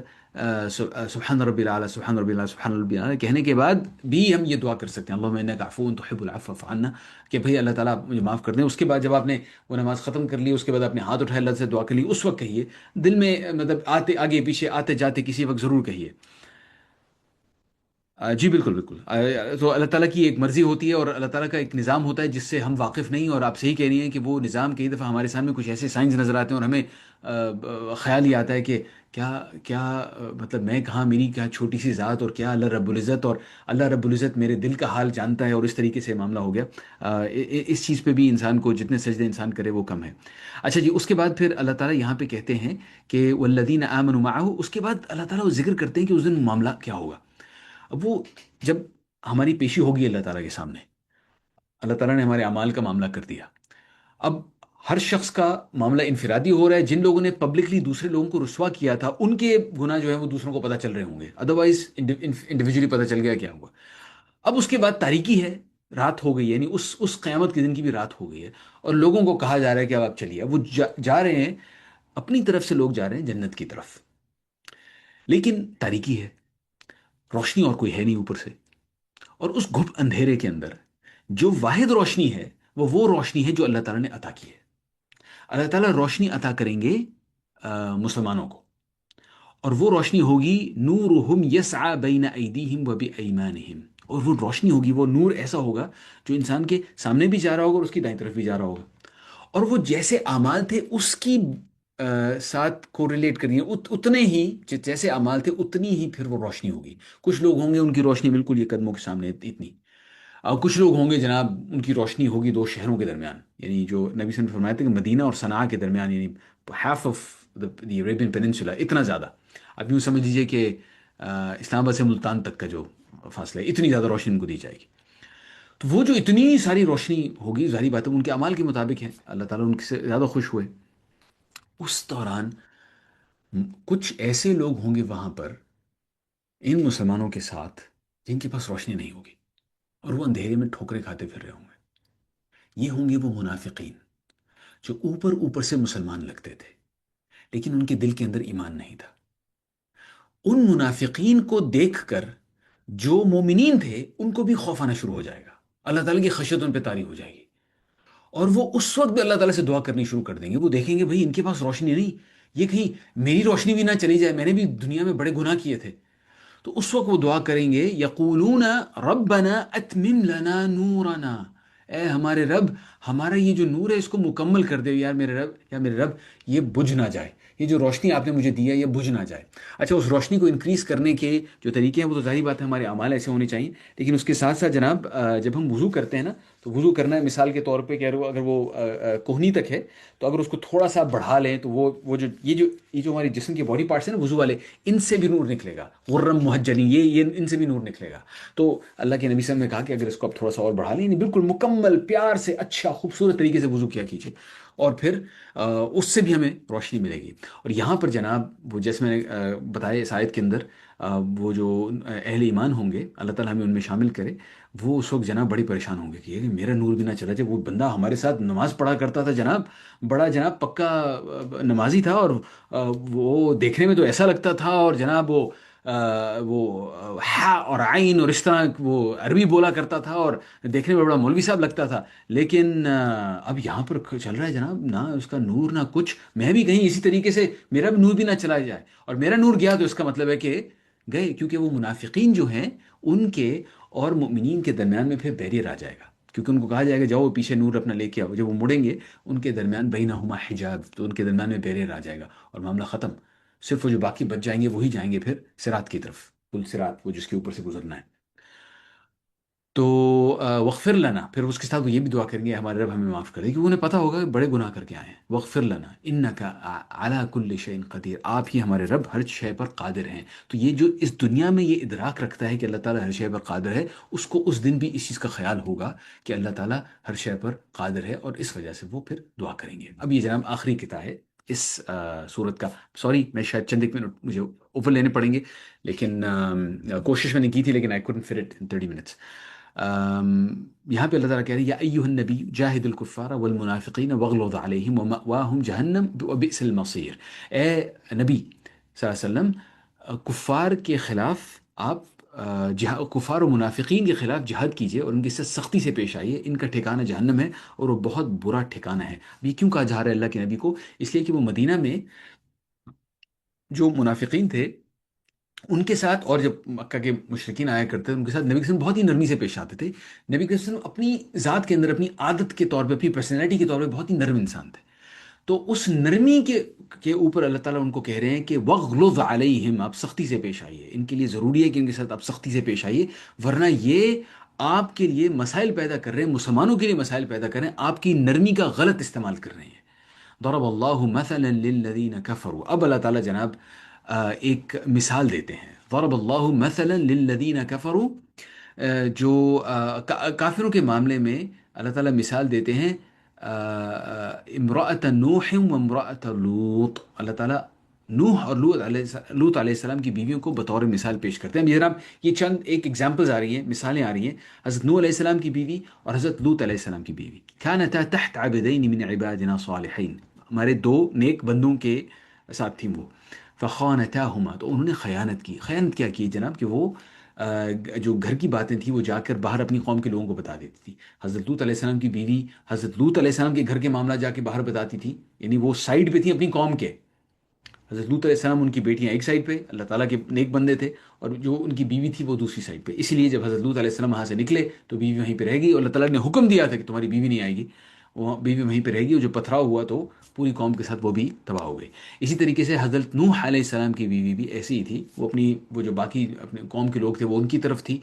سبحان ربی العلیٰ سبحان ربی العلیٰ سبحان ربی العلیٰ کہنے کے بعد بھی ہم یہ دعا کر سکتے ہیں اللہم انک عفو تحب العفو فاعف عنا، کہ بھئی اللہ تعالیٰ آپ مجھے معاف کر دیں. اس کے بعد جب آپ نے وہ نماز ختم کر لی، اس کے بعد آپ نے ہاتھ اٹھائے اللہ سے دعا کر لی، اس وقت کہیے دل میں مطلب آتے آگے پیچھے آتے جاتے کسی وقت ضرور کہیے جی بالکل بالکل، تو اللہ تعالیٰ کی ایک مرضی ہوتی ہے اور اللہ تعالیٰ کا ایک نظام ہوتا ہے جس سے ہم واقف نہیں، اور آپ صحیح کہہ رہی ہیں کہ وہ نظام کئی دفعہ ہمارے سامنے کچھ ایسے سائنس نظر آتے ہیں اور ہمیں خیال ہی آتا ہے کہ کیا کیا مطلب میں کہاں، میری کیا چھوٹی سی ذات، اور کیا اللہ رب العزت، اور اللہ رب العزت میرے دل کا حال جانتا ہے، اور اس طریقے سے معاملہ ہو گیا۔ اس چیز پہ بھی انسان کو جتنے سجدے انسان کرے وہ کم ہے۔ اچھا جی، اس کے بعد پھر اللہ تعالیٰ یہاں پہ کہتے ہیں کہ والذین آمنوا معہ، اس کے بعد اللہ تعالیٰ وہ ذکر کرتے ہیں کہ اس دن معاملہ کیا ہوگا۔ اب وہ جب ہماری پیشی ہوگی اللہ تعالیٰ کے سامنے، اللہ تعالیٰ نے ہمارے اعمال کا معاملہ کر دیا، اب ہر شخص کا معاملہ انفرادی ہو رہا ہے۔ جن لوگوں نے پبلکلی دوسرے لوگوں کو رسوا کیا تھا ان کے گناہ جو ہے وہ دوسروں کو پتہ چل رہے ہوں گے، ادروائز انڈیویجولی پتہ چل گیا کیا ہوا۔ اب اس کے بعد تاریکی ہے، رات ہو گئی، یعنی اس قیامت کے دن کی بھی رات ہو گئی ہے، اور لوگوں کو کہا جا رہا ہے کہ اب آپ چلیے، اب وہ جا رہے ہیں، اپنی طرف سے لوگ جا رہے ہیں جنت کی طرف، لیکن تاریکی ہے، روشنی اور کوئی ہے نہیں اوپر سے، اور اس گھپ اندھیرے کے اندر جو واحد روشنی ہے وہ روشنی ہے جو اللہ تعالیٰ نے عطا کی ہے۔ اللہ تعالیٰ روشنی عطا کریں گے مسلمانوں کو، اور وہ روشنی ہوگی نورہم یسعى بین ایدیہم و بایمانہم، اور وہ روشنی ہوگی، وہ نور ایسا ہوگا جو انسان کے سامنے بھی جا رہا ہوگا اور اس کی دائیں طرف بھی جا رہا ہوگا، اور وہ جیسے اعمال تھے اس کی ساتھ کو ریلیٹ کریے، اتنے ہی جیسے اعمال تھے اتنی ہی پھر وہ روشنی ہوگی۔ کچھ لوگ ہوں گے ان کی روشنی بالکل یہ قدموں کے سامنے اتنی، اور کچھ لوگ ہوں گے جناب ان کی روشنی ہوگی دو شہروں کے درمیان، یعنی جو نبی صلی اللہ علیہ وسلم نے فرمایا تھا کہ مدینہ اور صنعاء کے درمیان، یعنی half of the Arabian peninsula, اتنا زیادہ آپ یوں سمجھ لیجیے کہ اسلام آباد سے ملتان تک کا جو فاصلہ ہے، اتنی زیادہ روشنی ان کو دی جائے گی۔ تو وہ جو اتنی ساری روشنی ہوگی، ظاہری بات ہے ان کے اعمال کے مطابق ہے، اللہ تعالیٰ ان سے زیادہ خوش ہوئے۔ اس دوران کچھ ایسے لوگ ہوں گے وہاں پر ان مسلمانوں کے ساتھ جن کے پاس روشنی نہیں ہوگی، اور وہ اندھیرے میں ٹھوکریں کھاتے پھر رہے ہوں گے۔ یہ ہوں گے وہ منافقین جو اوپر اوپر سے مسلمان لگتے تھے لیکن ان کے دل کے اندر ایمان نہیں تھا۔ ان منافقین کو دیکھ کر جو مومنین تھے ان کو بھی خوف آنا شروع ہو جائے گا، اللہ تعالیٰ کی خشیت ان پہ طاری ہو جائے گی، اور وہ اس وقت بھی اللہ تعالیٰ سے دعا کرنی شروع کر دیں گے۔ وہ دیکھیں گے بھائی ان کے پاس روشنی نہیں، یہ کہیں میری روشنی بھی نہ چلی جائے، میں نے بھی دنیا میں بڑے گناہ کیے تھے۔ تو اس وقت وہ دعا کریں گے، یقولون ربنا اتمم لنا نورنا، اے ہمارے رب ہمارا یہ جو نور ہے اس کو مکمل کر دے یار میرے رب، یا میرے رب یہ بجھ نہ جائے، یہ جو روشنی آپ نے مجھے دی ہے یہ بجھ نہ جائے۔ اچھا، اس روشنی کو انکریز کرنے کے جو طریقے ہیں وہ تو ظاہری بات ہے ہمارے اعمال ایسے ہونے چاہیے، لیکن اس کے ساتھ ساتھ جناب جب ہم وضو کرتے ہیں نا، تو وضو کرنا ہے مثال کے طور پہ کہ اگر وہ کوہنی تک ہے تو اگر اس کو تھوڑا سا بڑھا لیں تو وہ جو یہ جو ہماری جسم کے باڈی پارٹس ہیں نا وضو والے، ان سے بھی نور نکلے گا، غرم محجلین، یہ ان سے بھی نور نکلے گا۔ تو اللہ کے نبی صلی اللہ علیہ وسلم نے کہا کہ اگر اس کو آپ تھوڑا سا اور بڑھا لیں، یعنی بالکل مکمل پیار سے اچھا خوبصورت طریقے سے وضو کیا کیجیے، اور پھر اس سے بھی ہمیں روشنی ملے گی۔ اور یہاں پر جناب وہ جیسے میں نے بتایا اس آیت کے اندر، وہ جو اہل ایمان ہوں گے اللہ تعالیٰ ہمیں ان میں شامل کرے، وہ اس وقت جناب بڑی پریشان ہوں گے کہ یہ میرا نور بھی نہ چلا جائے۔ وہ بندہ ہمارے ساتھ نماز پڑھا کرتا تھا جناب، بڑا جناب پکا نمازی تھا، اور وہ دیکھنے میں تو ایسا لگتا تھا، اور جناب وہ ہا اور عین اور اس طرح وہ عربی بولا کرتا تھا، اور دیکھنے میں بڑا مولوی صاحب لگتا تھا، لیکن اب یہاں پر چل رہا ہے جناب نہ اس کا نور نہ کچھ، میں بھی کہیں اسی طریقے سے میرا بھی نور بھی نہ چلا جائے، اور میرا نور گیا تو اس کا مطلب ہے کہ گئے، کیونکہ وہ منافقین جو ہیں ان کے اور مؤمنین کے درمیان میں پھر بیریئر آ جائے گا، کیونکہ ان کو کہا جائے گا جاؤ پیچھے نور اپنا لے کے آؤ، جب وہ مڑیں گے ان کے درمیان بینہما حجاب، تو ان کے درمیان میں بیریئر آ جائے گا اور معاملہ ختم، صرف وہ جو باقی بچ جائیں گے وہی جائیں گے پھر صراط کی طرف، پل صراط وہ جس کے اوپر سے گزرنا ہے۔ تو وغفر لنا، پھر اس کے ساتھ وہ یہ بھی دعا کریں گے ہمارے رب ہمیں معاف کر دے، کیونکہ انہیں پتہ ہوگا کہ بڑے گناہ کر کے آئے ہیں۔ وغفر لنا انک علی کل شیء قدیر، آپ ہی ہمارے رب ہر شے پر قادر ہیں۔ تو یہ جو اس دنیا میں یہ ادراک رکھتا ہے کہ اللہ تعالیٰ ہر شے پر قادر ہے، اس کو اس دن بھی اس چیز کا خیال ہوگا کہ اللہ تعالیٰ ہر شے پر قادر ہے، اور اس وجہ سے وہ پھر دعا کریں گے۔ اب یہ جناب آخری قطعہ ہے اس صورت کا، سوری میں شاید چند ایک منٹ مجھے اوپر لینے پڑیں گے، لیکن کوشش میں نے کی تھی لیکن آئی couldn't fit it in 30 minutes۔ یہاں پہ اللہ تعالیٰ کہہ رہے ہیں یا ایھا النبی جاہد الکفار والمنافقین واغلظ علیہم ومأواہم جہنم وبئس المصیر، اے نبی صلی اللہ علیہ وسلم کفار کے خلاف آپ کفار و منافقین کے خلاف جہاد کیجئے اور ان کے ساتھ سختی سے پیش آئیے، ان کا ٹھکانہ جہنم ہے اور وہ بہت برا ٹھکانہ ہے۔ اب یہ کیوں کہا جا رہا ہے اللہ کے نبی کو؟ اس لیے کہ وہ مدینہ میں جو منافقین تھے ان کے ساتھ، اور جب مکہ کے مشرکین آیا کرتے تھے ان کے ساتھ، نبی کے وسلم بہت ہی نرمی سے پیش آتے تھے. نبی کے وسلم اپنی ذات کے اندر، اپنی عادت کے طور پہ، اپنی پرسنالٹی کے طور پہ بہت ہی نرم انسان تھے. تو اس نرمی کے اوپر اللہ تعالیٰ ان کو کہہ رہے ہیں کہ وغلظ علیہم، آپ سختی سے پیش آئیے. ان کے لیے ضروری ہے کہ ان کے ساتھ آپ سختی سے پیش آئیے، ورنہ یہ آپ کے لیے مسائل پیدا کر رہے ہیں، مسلمانوں کے لیے مسائل پیدا کر رہے ہیں، آپ کی نرمی کا غلط استعمال کر رہے ہیں. ضرب اللہ مثلا للذین کفروا. اب اللہ تعالیٰ جناب ایک مثال دیتے ہیں. ضرب اللہ مثلا للذین کفروا، جو کافروں کے معاملے میں اللہ تعالیٰ مثال دیتے ہیں. امرأۃ نوح و امرأۃ لوط. اللہ تعالیٰ نوح اور لوط علیہ السلام کی بیویوں کو بطور مثال پیش کرتے ہیں. اب جناب یہ چند ایک ایگزامپلز آ رہی ہیں، مثالیں آ رہی ہیں. حضرت نوح علیہ السلام کی بیوی اور حضرت لوط علیہ السلام کی بیوی. كانتا تحت عبدین من عبادنا صالحین، ہمارے دو نیک بندوں کے ساتھ تھیں وہ. فخانتاہما، تو انہوں نے خیانت کی. خیانت کیا کی جناب؟ کہ وہ جو گھر کی باتیں تھیں وہ جا کر باہر اپنی قوم کے لوگوں کو بتا دیتی تھی. حضرت لوط علیہ السلام کی بیوی حضرت لوط علیہ السلام کے گھر کے معاملات جا کے باہر بتاتی تھی، یعنی وہ سائڈ پہ تھی اپنی قوم کے. حضرت لوط علیہ السلام، ان کی بیٹیاں ایک سائڈ پہ، اللہ تعالیٰ کے نیک بندے تھے، اور جو ان کی بیوی تھی وہ دوسری سائڈ پہ. اسی لیے جب حضرت لوط علیہ السلام وہاں سے نکلے تو بیوی وہیں پہ رہ گئی، اور اللہ تعالیٰ نے حکم دیا تھا کہ تمہاری بیوی نہیں آئے گی، وہ بیوی وہیں پہ رہ گئی، اور جو پتھراؤ ہوا تو پوری قوم کے ساتھ وہ بھی تباہ ہو گئی. اسی طریقے سے حضرت نوح علیہ السلام کی بیوی بھی ایسی ہی تھی. وہ اپنی، وہ جو باقی اپنے قوم کے لوگ تھے وہ ان کی طرف تھی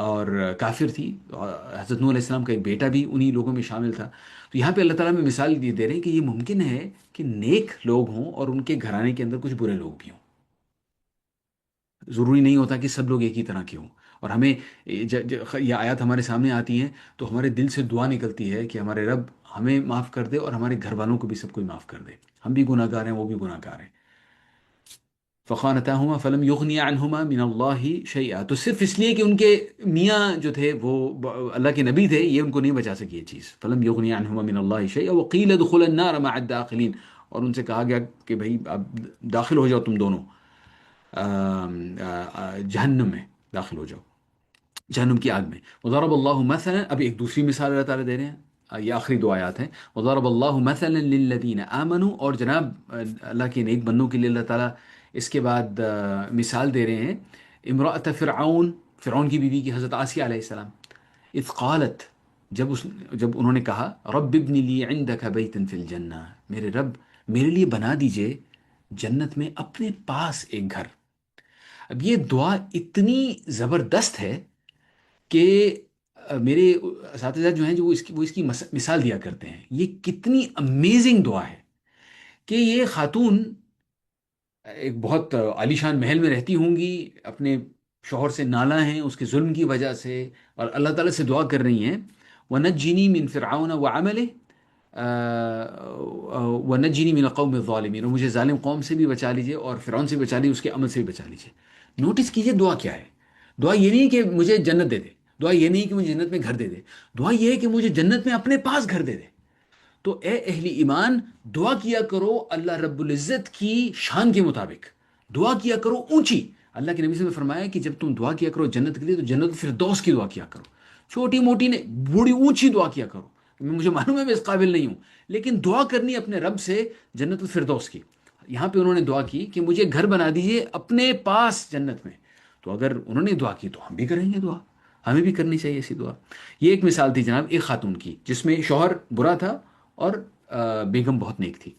اور کافر تھی. اور حضرت نوح علیہ السلام کا ایک بیٹا بھی انہی لوگوں میں شامل تھا. تو یہاں پہ اللہ تعالیٰ میں مثال یہ دے رہے ہیں کہ یہ ممکن ہے کہ نیک لوگ ہوں اور ان کے گھرانے کے اندر کچھ برے لوگ بھی ہوں. ضروری نہیں ہوتا کہ سب لوگ ایک ہی طرح کے ہوں. اور ہمیں یہ آیات ہمارے سامنے آتی ہیں تو ہمارے دل سے دعا نکلتی ہے کہ ہمارے رب ہمیں معاف کر دے اور ہمارے گھر والوں کو بھی سب کو معاف کر دے. ہم بھی گناہ گار ہیں، وہ بھی گناہ گار ہیں. فخانتاہما فلم یغنی عنہما من اللہ شیئا، تو صرف اس لیے کہ ان کے میاں جو تھے وہ اللہ کے نبی تھے، یہ ان کو نہیں بچا سکی یہ چیز. فلم یغنی عنہما من اللہ شیئا وقیل ادخلا النار مع الداخلین، اور ان سے کہا گیا کہ بھائی اب داخل ہو جاؤ تم دونوں جہنم میں، داخل ہو جاؤ جہنم کی آگ میں. وضرب اللہ مثلا، اب ایک دوسری مثال اللہ تعالیٰ دے رہے ہیں، یہ آخری دو آیات ہیں. وضرب اللہ مثلا للذین آمنوا، اور جناب اللہ کے نیک بندوں کے لیے اللہ تعالیٰ اس کے بعد مثال دے رہے ہیں. امرأۃ فرعون، فرعون کی بیوی کی، حضرت آسیہ علیہ السلام. اذ قالت، جب انہوں نے کہا رب ابن لی عندک بیتا فی الجنہ، میرے رب میرے لیے بنا دیجئے جنت میں اپنے پاس ایک گھر. اب یہ دعا اتنی زبردست ہے کہ میرے اساتذہ جو ہیں جو وہ اس کی مثال دیا کرتے ہیں. یہ کتنی امیزنگ دعا ہے کہ یہ خاتون ایک بہت عالیشان محل میں رہتی ہوں گی، اپنے شوہر سے نالاں ہیں اس کے ظلم کی وجہ سے، اور اللہ تعالیٰ سے دعا کر رہی ہیں وَنَجِّنِي مِن فِرْعَوْنَ وَعَمَلِهِ وَنَجِّنِي مِنَ الْقَوْمِ الظَّالِمِينَ، اور مجھے ظالم قوم سے بھی بچا لیجئے اور فرعون سے بھی بچا لیجئے، اس کے عمل سے بھی بچا لیجئے. نوٹس کیجئے دعا کیا ہے. دعا یہ نہیں کہ مجھے جنت دے دے، دعا یہ نہیں کہ مجھے جنت میں گھر دے دے، دعا یہ ہے کہ مجھے جنت میں اپنے پاس گھر دے دے. تو اے اہل ایمان، دعا کیا کرو اللہ رب العزت کی شان کے مطابق، دعا کیا کرو اونچی. اللہ کے نبی سے فرمایا کہ جب تم دعا کیا کرو جنت کے لیے تو جنت الفردوس کی دعا کیا کرو، چھوٹی موٹی نے بڑی اونچی دعا کیا کرو. مجھے معلوم ہے میں اس قابل نہیں ہوں، لیکن دعا کرنی اپنے رب سے جنت الفردوس کی. یہاں پہ انہوں نے دعا کی کہ مجھے گھر بنا دیجئے اپنے پاس جنت میں. تو اگر انہوں نے دعا کی تو ہم بھی کریں گے دعا، ہمیں بھی کرنی چاہیے ایسی دعا. یہ ایک مثال تھی جناب ایک خاتون کی جس میں شوہر برا تھا اور بیگم بہت نیک تھی.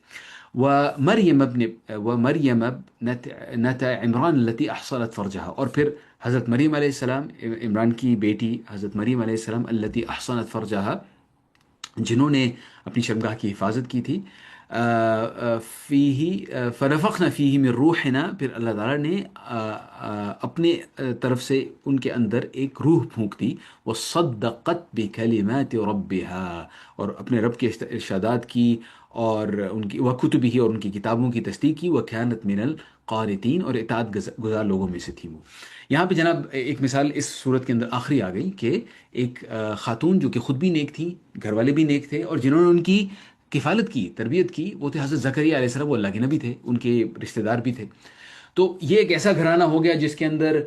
ومریم ابنت عمران التي احصنت فرجها، اور پھر حضرت مریم علیہ السلام، عمران کی بیٹی حضرت مریم علیہ السلام، التي احصنت فرجها، جنہوں نے اپنی شرمگاہ کی حفاظت کی تھی. فیہ فنفخنا فیہ من روحنا، پھر اللہ تعالیٰ نے اپنے طرف سے ان کے اندر ایک روح پھونک دی. وصدقت بکلمات ربها، اور اپنے رب کے ارشادات کی اور ان کی وکتبہ، اور ان کی کتابوں کی تصدیق کی. وکانت من القانتین، اور اطاعت گزار لوگوں میں سے تھی وہ. یہاں پہ جناب ایک مثال اس صورت کے اندر آخری آ گئی کہ ایک خاتون جو کہ خود بھی نیک تھی، گھر والے بھی نیک تھے، اور جنہوں نے ان کی کفالت کی، تربیت کی، وہ تھے حضرت زکریا علیہ السلام. وہ اللہ کے نبی تھے، ان کے رشتہ دار بھی تھے. تو یہ ایک ایسا گھرانہ ہو گیا جس کے اندر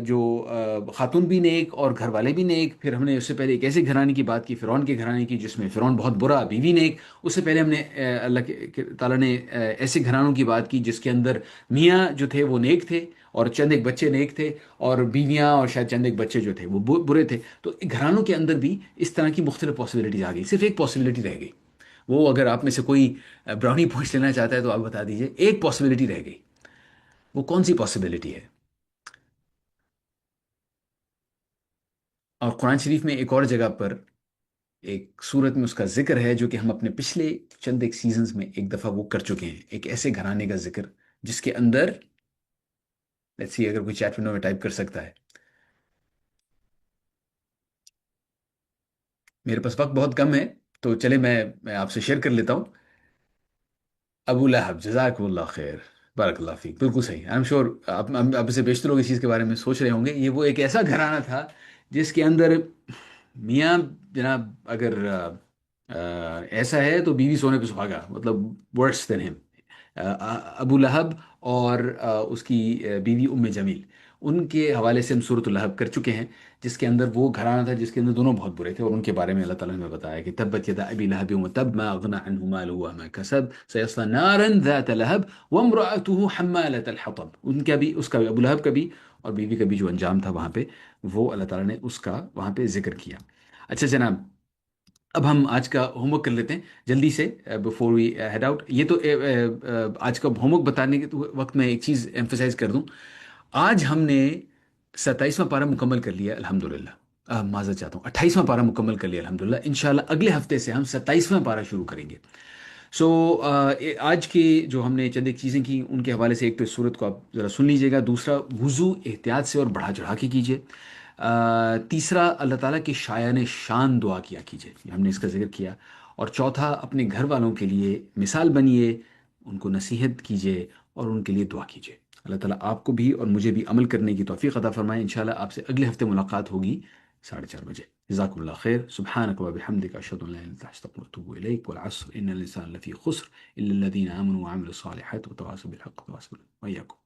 جو خاتون بھی نیک اور گھر والے بھی نیک. پھر ہم نے اس سے پہلے ایک ایسے گھرانے کی بات کی، فرعون کے گھرانے کی، جس میں فرعون بہت برا، بیوی نیک. اس سے پہلے ہم نے اللہ کے تعالیٰ نے ایسے گھرانوں کی بات کی جس کے اندر میاں جو تھے وہ نیک تھے اور چند ایک بچے نیک تھے، اور بیویاں اور شاید چند ایک بچے جو تھے وہ برے تھے، تو گھرانوں کے اندر بھی اس طرح کی مختلف پاسبلٹیز آ گئی، صرف ایک پاسبلٹی رہ گئی. وہ اگر آپ میں سے کوئی براؤنی پوچھ لینا چاہتا ہے تو آپ بتا دیجئے، ایک پاسبلٹی رہ گئی. وہ کون سی پاسبلٹی ہے؟ اور قرآن شریف میں ایک اور جگہ پر ایک صورت میں اس کا ذکر ہے، جو کہ ہم اپنے پچھلے چند ایک سیزنز میں ایک دفعہ وہ کر چکے ہیں، ایک ایسے گھرانے کا ذکر جس کے اندر، لیٹس سی اگر کوئی چیٹ ونڈو میں ٹائپ کر سکتا ہے. میرے پاس وقت بہت کم ہے، تو چلے میں آپ سے شیئر کر لیتا ہوں. ابو لہب، جزاک اللہ خیر، بارک اللہ فیک، بالکل صحیح. آئی ایم شیور آپ سے بیشتر لوگ اس چیز کے بارے میں سوچ رہے ہوں گے. یہ وہ ایک ایسا گھرانہ تھا جس کے اندر میاں جناب اگر ایسا ہے تو بیوی سونے پہ سہاگا، مطلب ورس دین ہم. ابو لہب اور اس کی بیوی ام جمیل، ان کے حوالے سے ہم سورۃ الہب کر چکے ہیں، جس کے اندر وہ گھرانہ تھا جس کے اندر دونوں بہت برے تھے، اور ان کے بارے میں اللہ تعالیٰ نے بتایا کہ تبت یدا ابی لہب وتب ما اغنى عنه ماله وما كسب سيصلى نارا ذات لهب وامرأته حمالة الحطب. ان کا بھی، اس کا بھی، ابو لہب کا بھی اور بیوی کا بھی جو انجام تھا وہاں پہ، وہ اللہ تعالیٰ نے اس کا وہاں پہ ذکر کیا. اچھا جناب، اب ہم آج کا ہوم ورک کر لیتے ہیں جلدی سے بفور وی ہیڈ آؤٹ. یہ تو آج کا ہوم ورک بتانے کے وقت میں ایک چیز ایمفسائز کر دوں. آج ہم نے 27واں پارہ مکمل کر لیا الحمدللہ. معذرت چاہتا ہوں، 28واں پارہ مکمل کر لیا الحمدللہ. انشاءاللہ اگلے ہفتے سے ہم 27واں پارہ شروع کریں گے. سو آج کے جو ہم نے چند ایک چیزیں کی ان کے حوالے سے، ایک تو اس صورت کو آپ ذرا سن لیجئے گا، دوسرا وضو احتیاط سے اور بڑھا چڑھا کے کیجئے، تیسرا اللہ تعالیٰ کی شایان شان دعا کیا کیجئے، ہم نے اس کا ذکر کیا، اور چوتھا اپنے گھر والوں کے لیے مثال بنیے، ان کو نصیحت کیجئے اور ان کے لیے دعا کیجئے. اللہ تعالیٰ آپ کو بھی اور مجھے بھی عمل کرنے کی توفیق عطا فرمائے. انشاءاللہ آپ سے اگلے ہفتے ملاقات ہوگی 4:30 بجے. جزاکم اللہ خیر. سبحانک و بحمدک، اشہد ان لا الہ الا انت، استغفرک واتوب الیک. والعصر ان الانسان لفی خسر الا الذین آمنوا وعملوا الصالحات وتواصوا بالحق وتواصوا بالصبر. وإياكم.